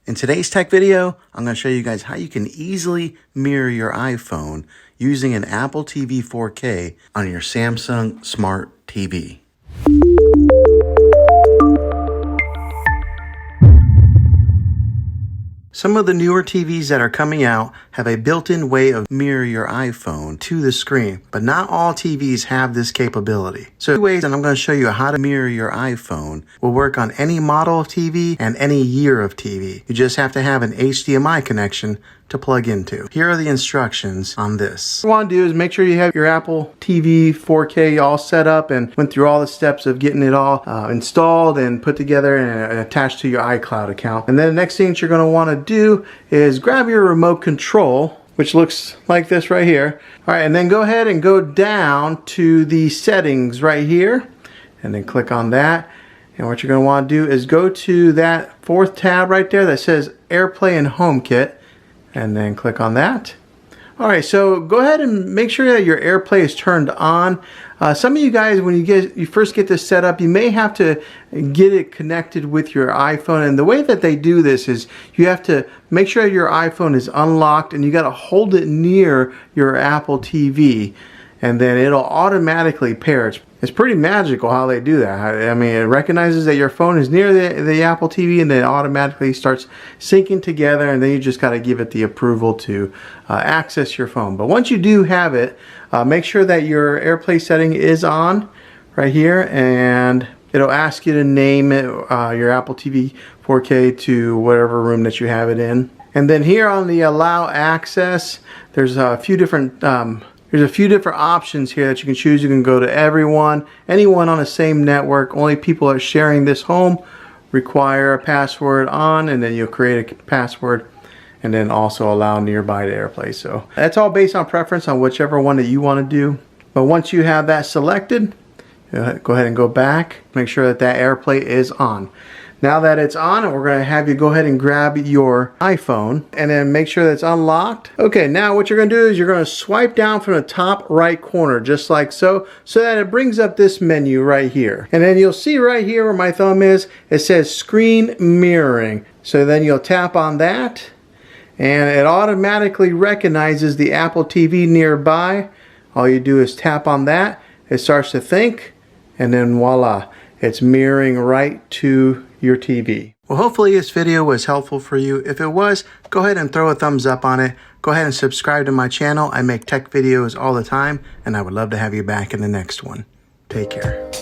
In today's tech video, I'm going to show you guys how you can easily mirror your iPhone using an Apple TV 4K on your Samsung Smart TV. Some of the newer TVs that are coming out have a built-in way of mirror your iPhone to the screen, but not all TVs have this capability. So two ways, and I'm going to show you how to mirror your iPhone, will work on any model of TV and any year of TV. You just have to have an HDMI connection to plug into. Here are the instructions on this. What you want to do is make sure you have your Apple TV 4K all set up and went through all the steps of getting it all installed and put together and attached to your iCloud account. And then the next thing that you're going to want to do is grab your remote control, which looks like this right here. All right, and then go ahead and go down to the settings right here and then click on that. And what you're going to want to do is go to that fourth tab right there that says AirPlay and HomeKit, and then click on that. All right, so go ahead and make sure that your AirPlay is turned on. Some of you guys, when you first get this set up, you may have to get it connected with your iPhone. And the way that they do this is you have to make sure your iPhone is unlocked and you got to hold it near your Apple TV, and then it'll automatically pair. It's pretty magical how they do that. I mean, it recognizes that your phone is near the Apple TV and then it automatically starts syncing together, and then you just got to give it the approval to access your phone. But once you do have it, make sure that your AirPlay setting is on right here, and it'll ask you to name it your Apple TV 4K to whatever room that you have it in. And then here on the allow access, there's a few different options here that you can choose. You can go to everyone, anyone on the same network, only people that are sharing this home require a password on, and then you'll create a password, and then also allow nearby to AirPlay. So that's all based on preference on whichever one that you want to do. But once you have that selected, go ahead and go back, make sure that that AirPlay is on. Now that it's on, we're going to have you go ahead and grab your iPhone and then make sure that it's unlocked. Okay, now what you're going to do is you're going to swipe down from the top right corner, just like so, so that it brings up this menu right here. And then you'll see right here where my thumb is, it says screen mirroring. So then you'll tap on that, and it automatically recognizes the Apple TV nearby. All you do is tap on that, it starts to think, and then voila, it's mirroring right to your TV. Well, hopefully this video was helpful for you. If it was, go ahead and throw a thumbs up on it. Go ahead and subscribe to my channel. I make tech videos all the time, and I would love to have you back in the next one. Take care.